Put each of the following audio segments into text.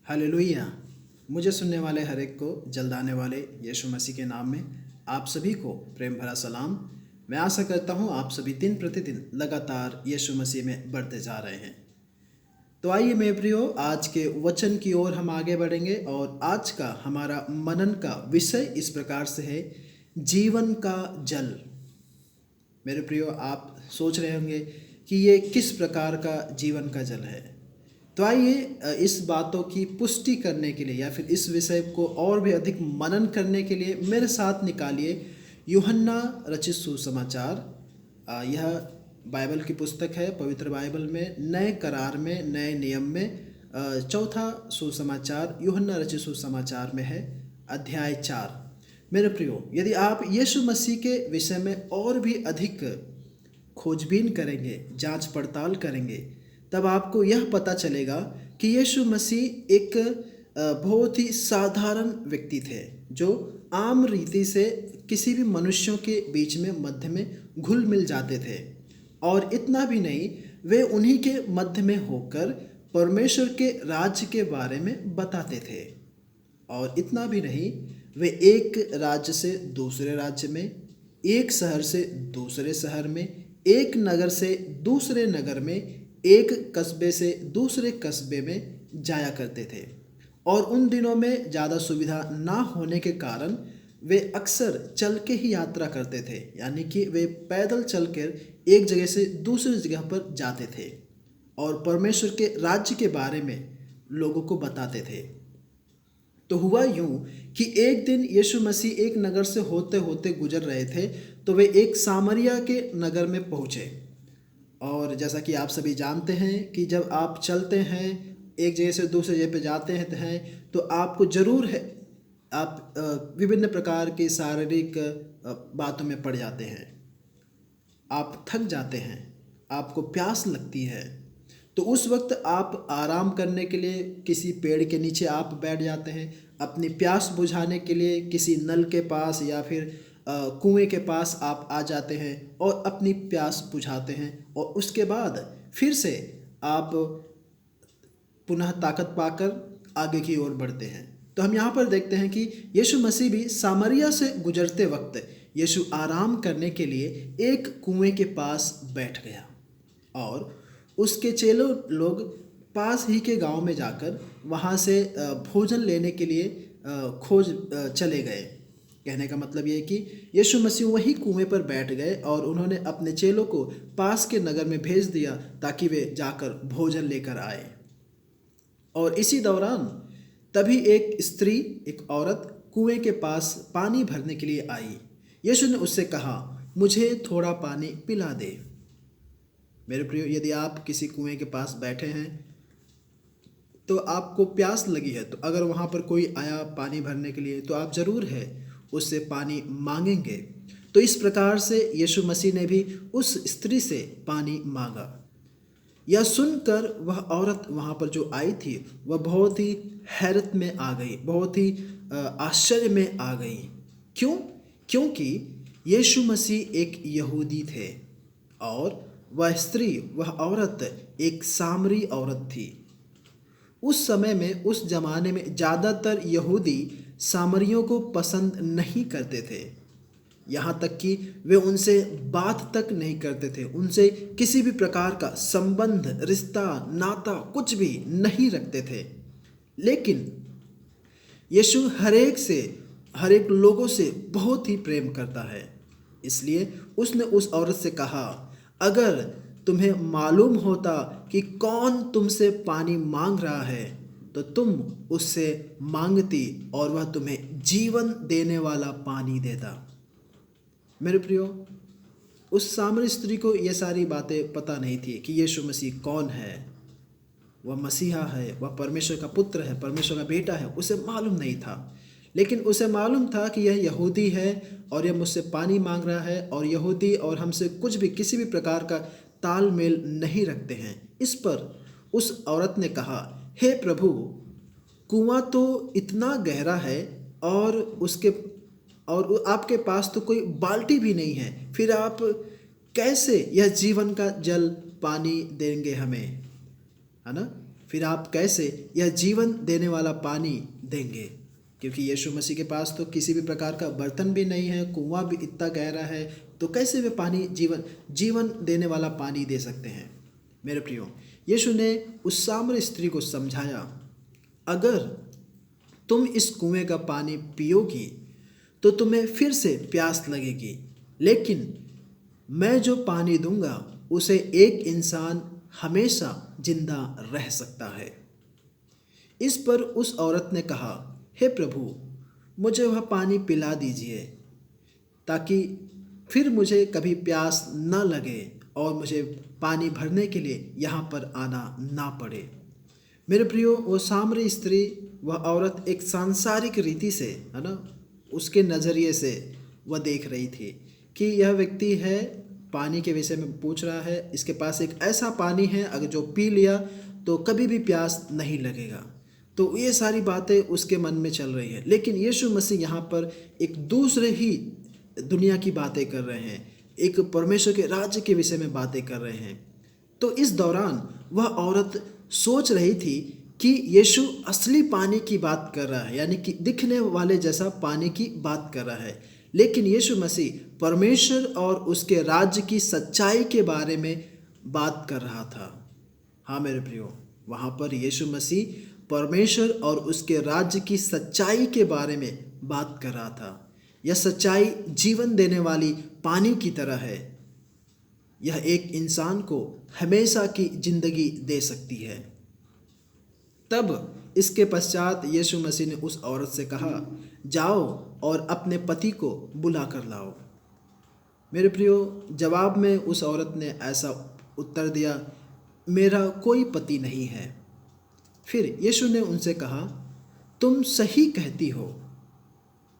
Hallelujah. मुझे सुनने वाले हर एक को जल्द आने वाले यीशु मसीह के नाम में आप सभी को प्रेम भरा सलाम। मैं आशा करता हूँ आप सभी दिन प्रतिदिन लगातार यीशु मसीह में बढ़ते जा रहे हैं। तो आइए मेरे प्रियो, आज के वचन की ओर हम आगे बढ़ेंगे और आज का हमारा मनन का विषय इस प्रकार से है, जीवन का जल। मेरे प्रियो, आप सोच रहे होंगे कि ये किस प्रकार का जीवन का जल है। तो आइए इस बातों की पुष्टि करने के लिए या फिर इस विषय को और भी अधिक मनन करने के लिए मेरे साथ निकालिए यूहन्ना रचित सुसमाचार। यह बाइबल की पुस्तक है, पवित्र बाइबल में नए करार में, नए नियम में चौथा सुसमाचार यूहन्ना रचित सुसमाचार में है, अध्याय 4। मेरे प्रियो, यदि आप यीशु मसीह के विषय में और भी अधिक खोजबीन करेंगे, जांच पड़ताल करेंगे, तब आपको यह पता चलेगा कि यीशु मसीह एक बहुत ही साधारण व्यक्ति थे जो आम रीति से किसी भी मनुष्यों के बीच में मध्य में घुल मिल जाते थे। और इतना भी नहीं, वे उन्हीं के मध्य में होकर परमेश्वर के राज्य के बारे में बताते थे। और इतना भी नहीं, वे एक राज्य से दूसरे राज्य में, एक शहर से दूसरे शहर में, एक नगर से दूसरे नगर में, एक कस्बे से दूसरे कस्बे में जाया करते थे। और उन दिनों में ज़्यादा सुविधा ना होने के कारण वे अक्सर चल के ही यात्रा करते थे, यानी कि वे पैदल चलकर एक जगह से दूसरी जगह पर जाते थे और परमेश्वर के राज्य के बारे में लोगों को बताते थे। तो हुआ यूं कि एक दिन यीशु मसीह एक नगर से होते होते गुजर रहे थे, तो वे एक सामरिया के नगर में पहुँचे। और जैसा कि आप सभी जानते हैं कि जब आप चलते हैं, एक जगह से दूसरे जगह पे जाते हैं तो आपको ज़रूर है, आप विभिन्न प्रकार की शारीरिक बातों में पड़ जाते हैं, आप थक जाते हैं, आपको प्यास लगती है। तो उस वक्त आप आराम करने के लिए किसी पेड़ के नीचे आप बैठ जाते हैं, अपनी प्यास बुझाने के लिए किसी नल के पास या फिर कुएं के पास आप आ जाते हैं और अपनी प्यास बुझाते हैं। और उसके बाद फिर से आप पुनः ताकत पाकर आगे की ओर बढ़ते हैं। तो हम यहाँ पर देखते हैं कि यीशु मसीह भी सामरिया से गुजरते वक्त यीशु आराम करने के लिए एक कुएं के पास बैठ गया और उसके चेलों लोग पास ही के गांव में जाकर वहाँ से भोजन लेने के लिए खोज चले गए। कहने का मतलब ये है कि यीशु मसीह वही कुएं पर बैठ गए और उन्होंने अपने चेलों को पास के नगर में भेज दिया ताकि वे जाकर भोजन लेकर आए। और इसी दौरान तभी एक स्त्री, एक औरत कुएं के पास पानी भरने के लिए आई। यीशु ने उससे कहा, मुझे थोड़ा पानी पिला दे। मेरे प्रियो, यदि आप किसी कुएं के पास बैठे हैं तो आपको प्यास लगी है, तो अगर वहाँ पर कोई आया पानी भरने के लिए तो आप ज़रूर है उससे पानी मांगेंगे। तो इस प्रकार से यीशु मसीह ने भी उस स्त्री से पानी मांगा। यह सुनकर वह औरत वहाँ पर जो आई थी वह बहुत ही हैरत में आ गई, बहुत ही आश्चर्य में आ गई। क्यों? क्योंकि यीशु मसीह एक यहूदी थे और वह स्त्री, वह औरत एक सामरी औरत थी। उस समय में, उस जमाने में ज़्यादातर यहूदी सामरियों को पसंद नहीं करते थे, यहाँ तक कि वे उनसे बात तक नहीं करते थे, उनसे किसी भी प्रकार का संबंध, रिश्ता, नाता कुछ भी नहीं रखते थे। लेकिन यीशु हर एक लोगों से बहुत ही प्रेम करता है, इसलिए उसने उस औरत से कहा, अगर तुम्हें मालूम होता कि कौन तुमसे पानी मांग रहा है तो तुम उससे मांगती और वह तुम्हें जीवन देने वाला पानी देता। मेरे प्रियो, उस सामरी स्त्री को ये सारी बातें पता नहीं थी कि यीशु मसीह कौन है, वह मसीहा है, वह परमेश्वर का पुत्र है, परमेश्वर का बेटा है, उसे मालूम नहीं था। लेकिन उसे मालूम था कि यह यहूदी है और यह मुझसे पानी मांग रहा है और यहूदी और हमसे कुछ भी, किसी भी प्रकार का तालमेल नहीं रखते हैं। इस पर उस औरत ने कहा, हे प्रभु, कुआं तो इतना गहरा है और आपके पास तो कोई बाल्टी भी नहीं है, फिर आप कैसे यह जीवन का जल पानी देंगे हमें, है ना? फिर आप कैसे यह जीवन देने वाला पानी देंगे? क्योंकि यीशु मसीह के पास तो किसी भी प्रकार का बर्तन भी नहीं है, कुआं भी इतना गहरा है, तो कैसे वे पानी जीवन देने वाला पानी दे सकते हैं? मेरे प्रियो, यीशु ने उस सामरी स्त्री को समझाया, अगर तुम इस कुएं का पानी पियोगी तो तुम्हें फिर से प्यास लगेगी, लेकिन मैं जो पानी दूंगा उसे एक इंसान हमेशा जिंदा रह सकता है। इस पर उस औरत ने कहा, हे प्रभु, मुझे वह पानी पिला दीजिए ताकि फिर मुझे कभी प्यास न लगे और मुझे पानी भरने के लिए यहाँ पर आना ना पड़े। मेरे प्रियो, वो सामरी स्त्री, वह औरत एक सांसारिक रीति से, है ना, उसके नज़रिए से वह देख रही थी कि यह व्यक्ति है, पानी के विषय में पूछ रहा है, इसके पास एक ऐसा पानी है अगर जो पी लिया तो कभी भी प्यास नहीं लगेगा। तो ये सारी बातें उसके मन में चल रही है। लेकिन यीशु मसीह यहाँ पर एक दूसरे ही दुनिया की बातें कर रहे हैं, एक परमेश्वर के राज्य के विषय में बातें कर रहे हैं। तो इस दौरान वह औरत सोच रही थी कि यीशु असली पानी की बात कर रहा है, यानी कि दिखने वाले जैसा पानी की बात कर रहा है। लेकिन यीशु मसीह परमेश्वर और उसके राज्य की सच्चाई के बारे में बात कर रहा था। हाँ मेरे प्रियो, वहाँ पर यीशु मसीह परमेश्वर और उसके राज्य की सच्चाई के बारे में बात कर रहा था। यह सच्चाई जीवन देने वाली पानी की तरह है। यह एक इंसान को हमेशा की जिंदगी दे सकती है। तब इसके पश्चात यीशु मसीह ने उस औरत से कहा, जाओ और अपने पति को बुला कर लाओ। मेरे प्रियो, जवाब में उस औरत ने ऐसा उत्तर दिया, मेरा कोई पति नहीं है। फिर यीशु ने उनसे कहा, तुम सही कहती हो,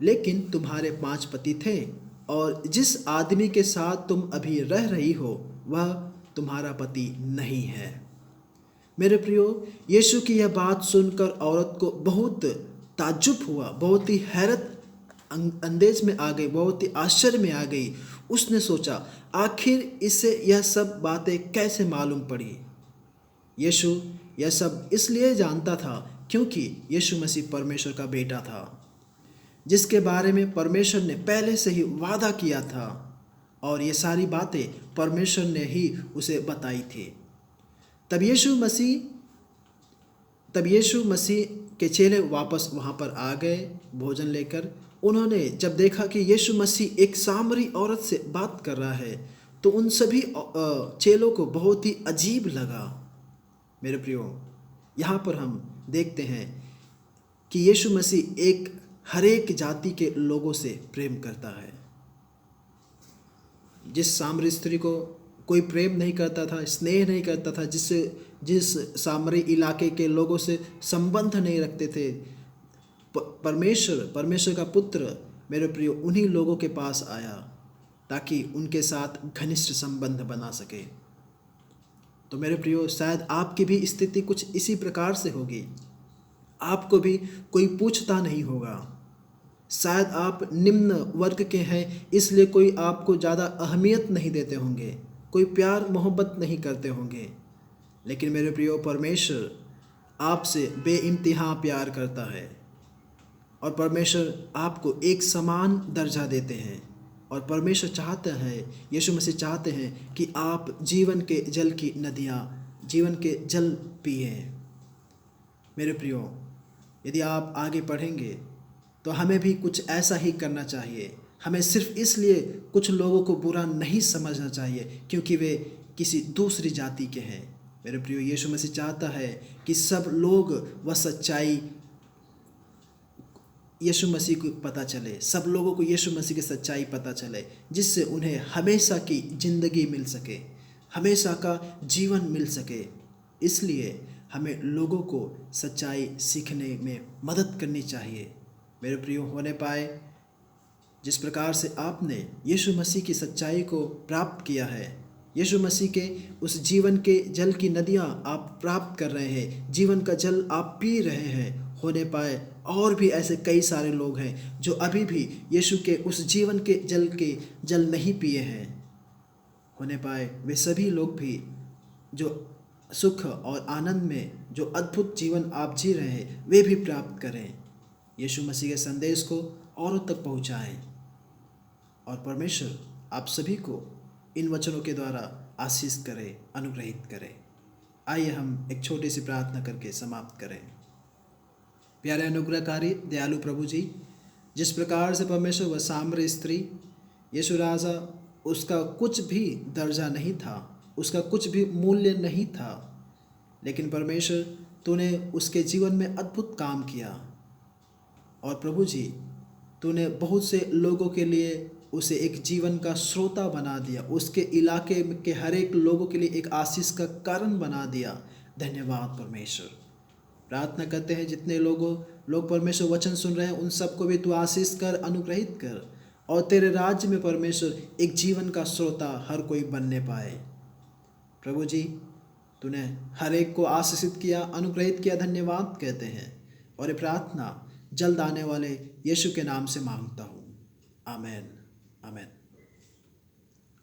लेकिन तुम्हारे 5 पति थे और जिस आदमी के साथ तुम अभी रह रही हो वह तुम्हारा पति नहीं है। मेरे प्रियो, यीशु की यह बात सुनकर औरत को बहुत ताज्जुब हुआ, बहुत ही हैरत अंदेज में आ गई, बहुत ही आश्चर्य में आ गई। उसने सोचा, आखिर इसे यह सब बातें कैसे मालूम पड़ी? यीशु यह सब इसलिए जानता था क्योंकि यीशु मसीह परमेश्वर का बेटा था, जिसके बारे में परमेश्वर ने पहले से ही वादा किया था, और ये सारी बातें परमेश्वर ने ही उसे बताई थी। तब यीशु मसीह के चेले वापस वहाँ पर आ गए भोजन लेकर। उन्होंने जब देखा कि यीशु मसीह एक सामरी औरत से बात कर रहा है तो उन सभी चेलों को बहुत ही अजीब लगा। मेरे प्रियो, यहाँ पर हम देखते हैं कि यीशु मसीह हर एक जाति के लोगों से प्रेम करता है। जिस सामरी स्त्री को कोई प्रेम नहीं करता था, स्नेह नहीं करता था, जिस सामरी इलाके के लोगों से संबंध नहीं रखते थे, परमेश्वर का पुत्र मेरे प्रियो उन्हीं लोगों के पास आया ताकि उनके साथ घनिष्ठ संबंध बना सके। तो मेरे प्रियो, शायद आपकी भी स्थिति कुछ इसी प्रकार से होगी। आपको भी कोई पूछता नहीं होगा। शायद आप निम्न वर्ग के हैं, इसलिए कोई आपको ज़्यादा अहमियत नहीं देते होंगे, कोई प्यार मोहब्बत नहीं करते होंगे। लेकिन मेरे प्रियो, परमेश्वर आपसे बेइंतहा प्यार करता है और परमेश्वर आपको एक समान दर्जा देते हैं। और परमेश्वर चाहते हैं, यीशु मसीह चाहते हैं कि आप जीवन के जल की नदियाँ, जीवन के जल पिए। मेरे प्रियो, यदि आप आगे पढ़ेंगे तो हमें भी कुछ ऐसा ही करना चाहिए। हमें सिर्फ इसलिए कुछ लोगों को बुरा नहीं समझना चाहिए क्योंकि वे किसी दूसरी जाति के हैं। मेरे प्रियो, यीशु मसीह चाहता है कि सब लोग वह सच्चाई यीशु मसीह को पता चले, सब लोगों को यीशु मसीह की सच्चाई पता चले, जिससे उन्हें हमेशा की ज़िंदगी मिल सके, हमेशा का जीवन मिल सके। इसलिए हमें लोगों को सच्चाई सीखने में मदद करनी चाहिए। मेरे प्रियो, होने पाए जिस प्रकार से आपने यीशु मसीह की सच्चाई को प्राप्त किया है, यीशु मसीह के उस जीवन के जल की नदियाँ आप प्राप्त कर रहे हैं, जीवन का जल आप पी रहे हैं, होने पाए और भी ऐसे कई सारे लोग हैं जो अभी भी यीशु के उस जीवन के जल नहीं पिए हैं। होने पाए वे सभी लोग भी जो सुख और आनंद में जो अद्भुत जीवन आप जी रहे हैं वे भी प्राप्त करें। यीशु मसीह के संदेश को औरों तक पहुंचाएं और परमेश्वर आप सभी को इन वचनों के द्वारा आशीष करे, अनुग्रहित करे। आइए हम एक छोटी सी प्रार्थना करके समाप्त करें। प्यारे अनुग्रहकारी दयालु प्रभु जी, जिस प्रकार से परमेश्वर वह सामरी स्त्री यीशु राजा, उसका कुछ भी दर्जा नहीं था, उसका कुछ भी मूल्य नहीं था, लेकिन परमेश्वर तूने उसके जीवन में अद्भुत काम किया। और प्रभु जी, तूने बहुत से लोगों के लिए उसे एक जीवन का स्रोता बना दिया, उसके इलाके के हर एक लोगों के लिए एक आशीष का कारण बना दिया। धन्यवाद परमेश्वर। प्रार्थना करते हैं जितने लोग परमेश्वर वचन सुन रहे हैं उन सबको भी तू आशीष कर, अनुग्रहित कर, और तेरे राज्य में परमेश्वर एक जीवन का स्रोता हर कोई बनने पाए। प्रभु जी, तूने हर एक को आशीषित किया, अनुग्रहित किया, धन्यवाद कहते हैं। और ये प्रार्थना जल्द आने वाले यीशु के नाम से मांगता हूँ, आमेन, आमेन।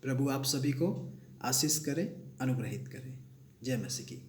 प्रभु आप सभी को आशीष करे, अनुग्रहित करे। जय मसीह की।